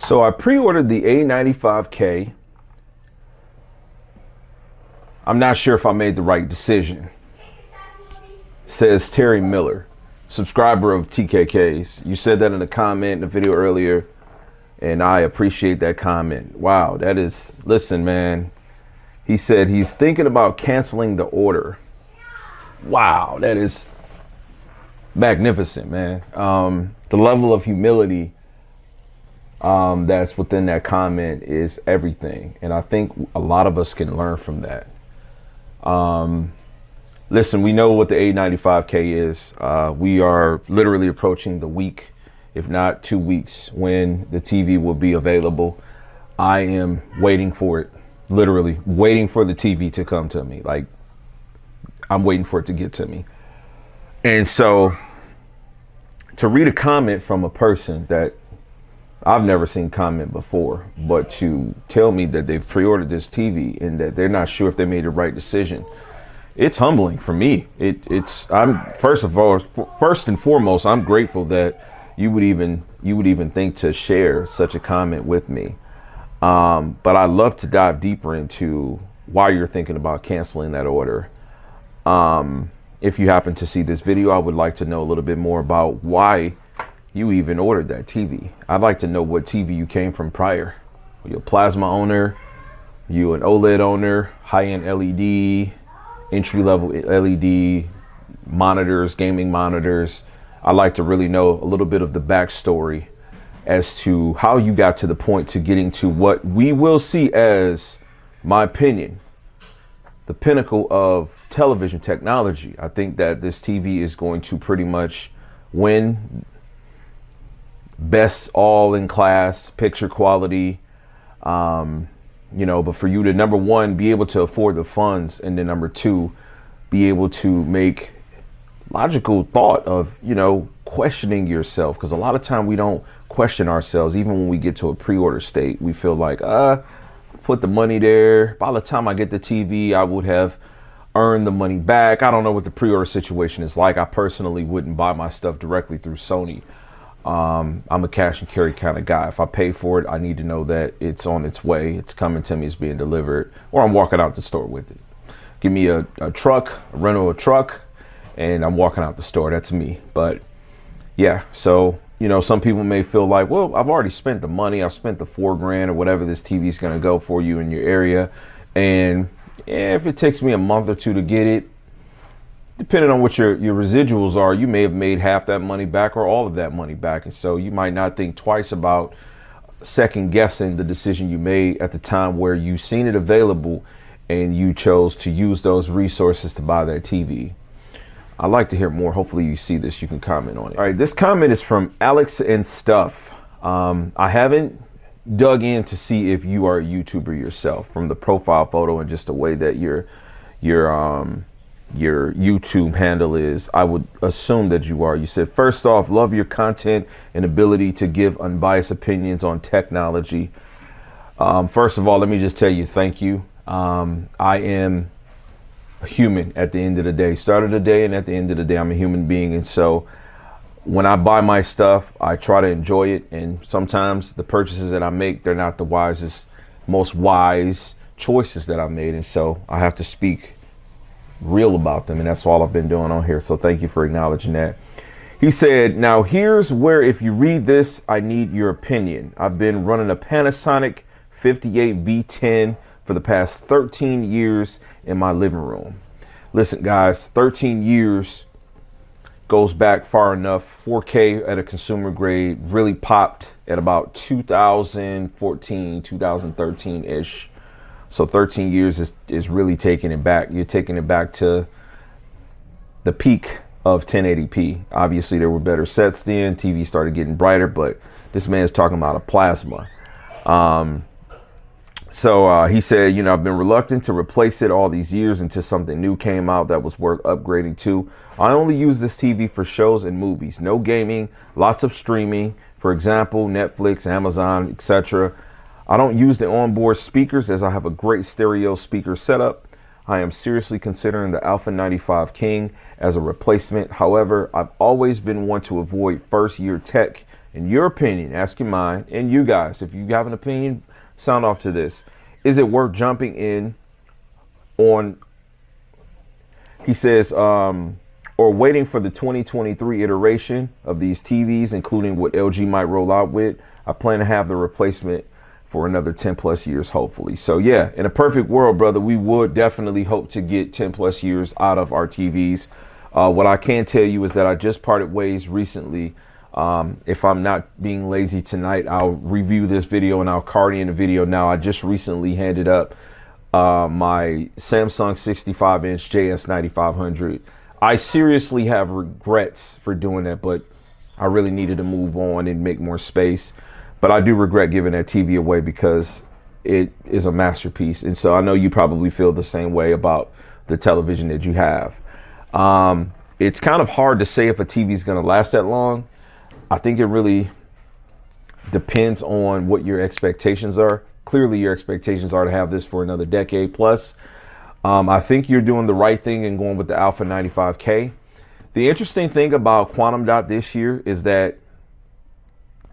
So I pre-ordered the A95K. I'm not sure if I made the right decision. Says Terry Miller, subscriber of TKKs. You said that in a comment in the video earlier, and I appreciate that comment. Wow, that is, listen, man. He said he's thinking about canceling the order. Wow, that is magnificent, man. The level of humility that's within that comment is everything. And I think a lot of us can learn from that. Listen, we know what the A95K is. We are literally approaching the week, if not 2 weeks, when the TV will be available. I am waiting for it, literally waiting for the TV to come to me. Like, I'm waiting for it to get to me. And so to read a comment from a person that I've never seen comment before, but to tell me that they've pre-ordered this TV and that they're not sure if they made the right decision, it's humbling for me. I'm first and foremost, I'm grateful that you would even think to share such a comment with me. But I'd love to dive deeper into why you're thinking about canceling that order. If you happen to see this video, I would like to know a little bit more about why you even ordered that TV. I'd like to know what TV you came from prior. Are you a plasma owner? You an OLED owner? High-end LED, entry-level LED monitors, gaming monitors? I'd like to really know a little bit of the backstory as to how you got to the point to getting to what we will see as, my opinion, the pinnacle of television technology. I think that this TV is going to pretty much win best all in class picture quality, but for you to, number one, be able to afford the funds, and then number two, be able to make logical thought of, questioning yourself. Because a lot of time we don't question ourselves. Even when we get to a pre-order state, we feel like, put the money there. By the time I get the TV, I would have earned the money back. I don't know what the pre-order situation is like. I personally wouldn't buy my stuff directly through Sony. I'm a cash and carry kind of guy. If I pay for it, I need to know that it's on its way. It's coming to me. It's being delivered, or I'm walking out the store with it. Give me a truck, a rental a truck, and I'm walking out the store. That's me. But yeah, so, some people may feel like, well, I've already spent the money. I've spent the $4,000 or whatever this TV is going to go for you in your area. And if it takes me a month or two to get it, depending on what your residuals are, you may have made half that money back or all of that money back. And so you might not think twice about second guessing the decision you made at the time where you seen it available and you chose to use those resources to buy that TV. I'd like to hear more. Hopefully you see this. You can comment on it. All right. This comment is from Alex and Stuff. I haven't dug in to see if you are a YouTuber yourself from the profile photo and just the way that your YouTube handle is. I would assume that you are. You said, first off, love your content and ability to give unbiased opinions on technology. First of all, let me just tell you, thank you. I am a human at the end of the day. Start of the day and at the end of the day, I'm a human being. And so when I buy my stuff, I try to enjoy it. And sometimes the purchases that I make, they're not the most wise choices that I made. And so I have to speak real about them, and that's all I've been doing on here. So thank you for acknowledging that. He said, now here's where, if you read this, I need your opinion. I've been running a Panasonic 58 V10 for the past 13 years in my living room. Listen, guys, 13 years goes back far enough. 4K at a consumer grade really popped at about 2014, 2013 ish. So 13 years is really taking it back. You're taking it back to the peak of 1080p. Obviously, there were better sets then. TV started getting brighter, but this man's talking about a plasma. So he said, I've been reluctant to replace it all these years until something new came out that was worth upgrading to. I only use this TV for shows and movies. No gaming, lots of streaming. For example, Netflix, Amazon, etc. I don't use the onboard speakers as I have a great stereo speaker setup. I am seriously considering the Alpha 95 King as a replacement. However, I've always been one to avoid first year tech In your opinion, asking mine and you guys, if you have an opinion, sound off to this. Is it worth jumping in on, he says, or waiting for the 2023 iteration of these TVs, including what LG might roll out with? I plan to have the replacement for another 10 plus years, hopefully. So yeah, in a perfect world, brother, we would definitely hope to get 10 plus years out of our TVs. What I can tell you is that I just parted ways recently. If I'm not being lazy tonight, I'll review this video and I'll card in the video now. I just recently handed up my Samsung 65-inch JS9500. I seriously have regrets for doing that, but I really needed to move on and make more space. But I do regret giving that TV away because it is a masterpiece. And so I know you probably feel the same way about the television that you have. It's kind of hard to say if a TV is going to last that long. I think it really depends on what your expectations are. Clearly, your expectations are to have this for another decade plus. I think you're doing the right thing and going with the Alpha 95K. The interesting thing about Quantum Dot this year is that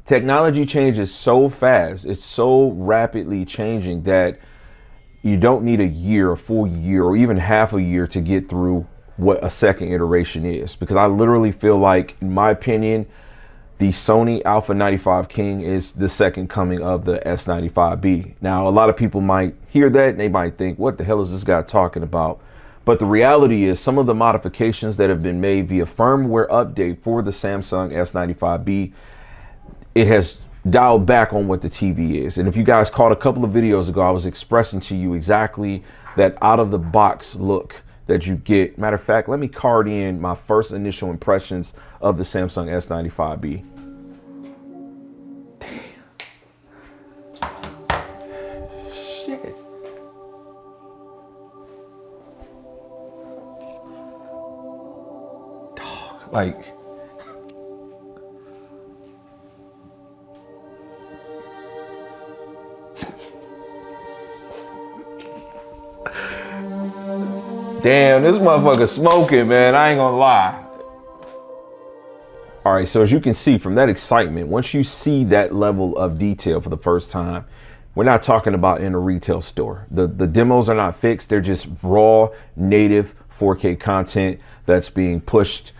technology changes so fast. It's so rapidly changing that you don't need a year, a full year, or even half a year to get through what a second iteration is. Because I literally feel like, in my opinion, the Sony Alpha 95K is the second coming of the S95B. Now, a lot of people might hear that and they might think, what the hell is this guy talking about? But the reality is some of the modifications that have been made via firmware update for the Samsung S95B, it has dialed back on what the TV is. And if you guys caught a couple of videos ago, I was expressing to you exactly that out of the box look that you get. Matter of fact, let me card in my first initial impressions of the Samsung S95B. Shit. Dog, like, damn, this motherfucker smoking, man. I ain't gonna lie. All right, so as you can see from that excitement, once you see that level of detail for the first time, we're not talking about in a retail store. The demos are not fixed. They're just raw, native 4K content that's being pushed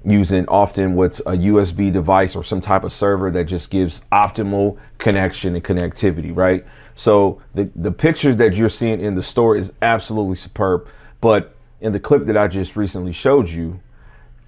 using often what's a USB device or some type of server that just gives optimal connection and connectivity, right? So the pictures that you're seeing in the store is absolutely superb. But in the clip that I just recently showed you,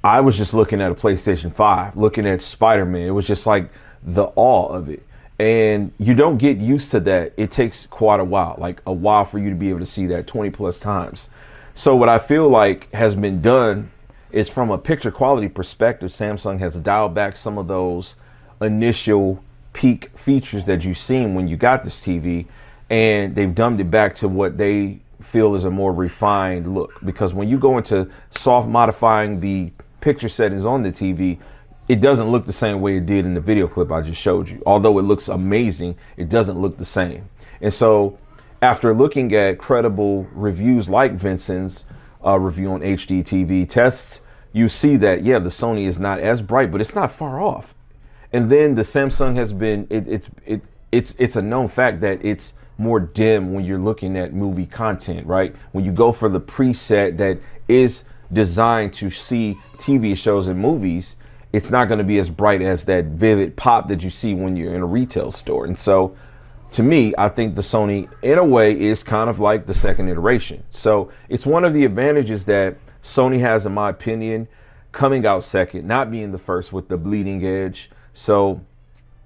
I was just looking at a PlayStation 5, looking at Spider-Man. It was just like the awe of it. And you don't get used to that. It takes quite a while, like a while for you to be able to see that 20 plus times. So what I feel like has been done is, from a picture quality perspective, Samsung has dialed back some of those initial peak features that you've seen when you got this TV, and they've dumbed it back to what they feel is a more refined look. Because when you go into soft modifying the picture settings on the TV, it doesn't look the same way it did in the video clip I just showed you. Although it looks amazing, it doesn't look the same. And so after looking at credible reviews like Vincent's review on HD TV tests, you see that, yeah, the Sony is not as bright, but it's not far off. And then the Samsung has been, it's a known fact that it's more dim when you're looking at movie content, right? When you go for the preset that is designed to see TV shows and movies, it's not going to be as bright as that vivid pop that you see when you're in a retail store. And so to me, I think the Sony in a way is kind of like the second iteration. So it's one of the advantages that Sony has, in my opinion, coming out second, not being the first with the bleeding edge. So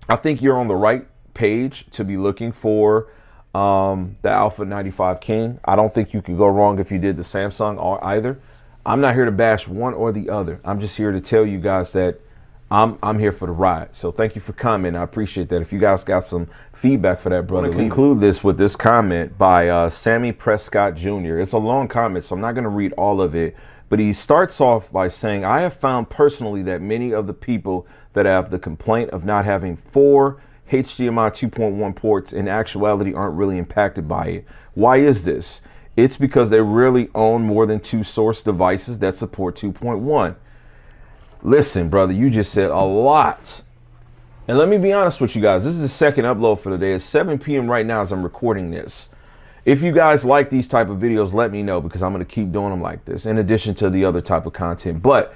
I think you're on the right page to be looking for the Alpha 95K. I don't think you could go wrong if you did the Samsung or either. I'm not here to bash one or the other. I'm just here to tell you guys that I'm here for the ride. So thank you for commenting. I appreciate that. If you guys got some feedback for that, brother, I'm gonna conclude this with this comment by Sammy Prescott Jr. It's a long comment, so I'm not going to read all of it. But he starts off by saying, I have found personally that many of the people that have the complaint of not having 4 HDMI 2.1 ports in actuality aren't really impacted by it. Why is this? It's because they rarely own more than 2 source devices that support 2.1. Listen, brother, you just said a lot And let me be honest with you guys. This is the second upload for the day. It's 7 p.m. right now as I'm recording this. If you guys like these type of videos, let me know, because I'm going to keep doing them like this in addition to the other type of content. But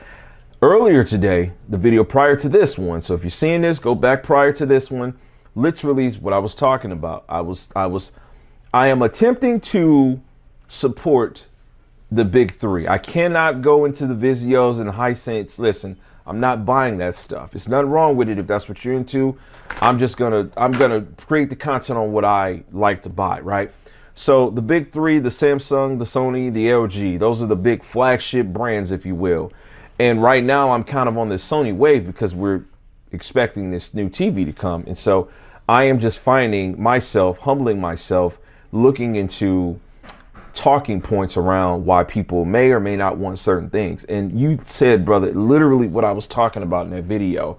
earlier today, the video prior to this one, so if you're seeing this, go back prior to this one, literally is what I was talking about. I am attempting to support the big three. I cannot go into the Vizios and Hisense. Listen, I'm not buying that stuff. It's nothing wrong with it if that's what you're into. I'm gonna create the content on what I like to buy, right? So the big three, the Samsung, the Sony, the LG, those are the big flagship brands, if you will. And right now I'm kind of on this Sony wave because we're expecting this new TV to come. And so I am just finding myself, humbling myself, looking into talking points around why people may or may not want certain things. And you said, brother, literally what I was talking about in that video.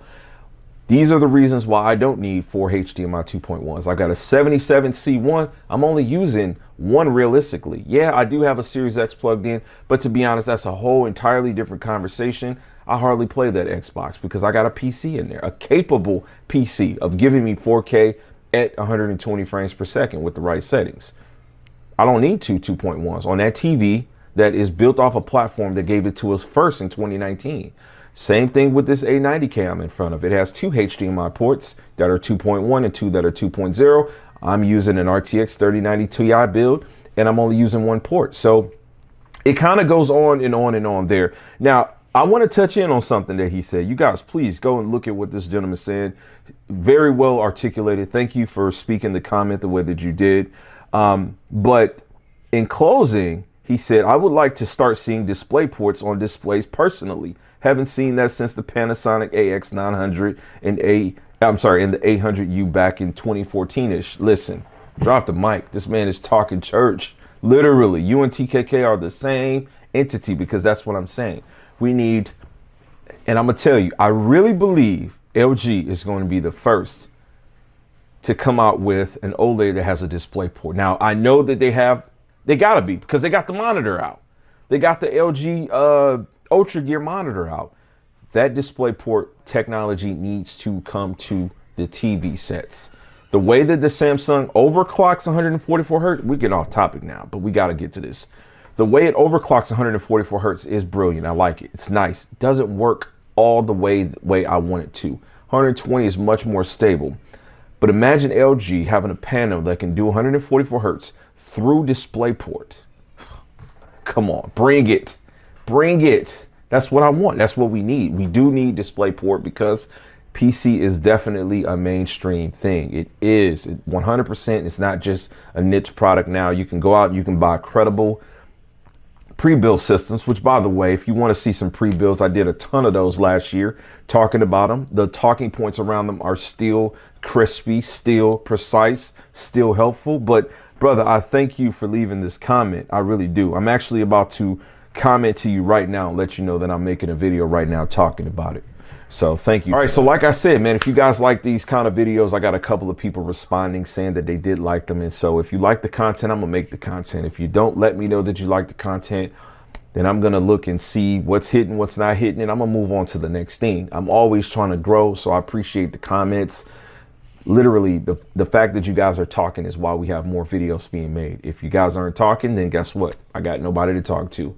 These are the reasons why I don't need 4 HDMI 2.1s. I've got a 77C1. I'm only using one realistically. Yeah, I do have a Series X plugged in, but to be honest, that's a whole entirely different conversation. I hardly play that Xbox because I got a PC in there, a capable PC of giving me 4K at 120 frames per second with the right settings. I don't need two 2.1s on that TV that is built off a platform that gave it to us first in 2019. Same thing with this A90K I'm in front of. It has 2 HDMI ports that are 2.1 and 2 that are 2.0. I'm using an RTX 3090 Ti build, and I'm only using one port. So it kind of goes on and on and on there. Now, I want to touch in on something that he said. You guys, please go and look at what this gentleman said. Very well articulated. Thank you for speaking the comment the way that you did. But in closing, he said, I would like to start seeing display ports on displays personally. Haven't seen that since the Panasonic AX900 and the 800U back in 2014-ish. Listen, drop the mic. This man is talking church. Literally, you and TKK are the same entity, because that's what I'm saying. We need, and I'm going to tell you, I really believe LG is going to be the first to come out with an OLED that has a display port. Now, I know that they gotta be, because they got the monitor out. They got the LG Ultra Gear monitor out. That display port technology needs to come to the TV sets. The way that the Samsung overclocks 144 hertz, we get off topic now, but we gotta get to this. The way it overclocks 144 hertz is brilliant. I like it. It's nice. It doesn't work all the way I want it to. 120 is much more stable. But imagine LG having a panel that can do 144 hertz through DisplayPort. Come on, bring it. Bring it. That's what I want. That's what we need. We do need DisplayPort because PC is definitely a mainstream thing. It is 100%. It's not just a niche product now. You can go out and you can buy credible pre-built systems, which, by the way, if you want to see some pre-builds, I did a ton of those last year talking about them. The talking points around them are still crispy, still precise, still helpful. But brother, I thank you for leaving this comment. I really do. I'm actually about to comment to you right now and let you know that I'm making a video right now talking about it. So thank you. All right. So like I said, man, if you guys like these kind of videos, I got a couple of people responding saying that they did like them. And so if you like the content, I'm going to make the content. If you don't let me know that you like the content, then I'm going to look and see what's hitting, what's not hitting, and I'm going to move on to the next thing. I'm always trying to grow. So I appreciate the comments. Literally, the fact that you guys are talking is why we have more videos being made. If you guys aren't talking, then guess what? I got nobody to talk to.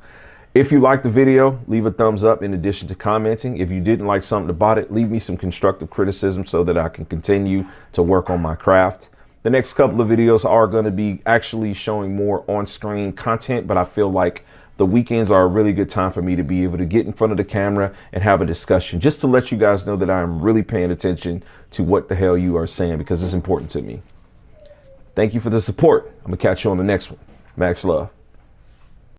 If you liked the video, leave a thumbs up in addition to commenting. If you didn't like something about it, leave me some constructive criticism so that I can continue to work on my craft. The next couple of videos are going to be actually showing more on-screen content, but I feel like the weekends are a really good time for me to be able to get in front of the camera and have a discussion, just to let you guys know that I'm really paying attention to what the hell you are saying, because it's important to me. Thank you for the support. I'm going to catch you on the next one. Max love.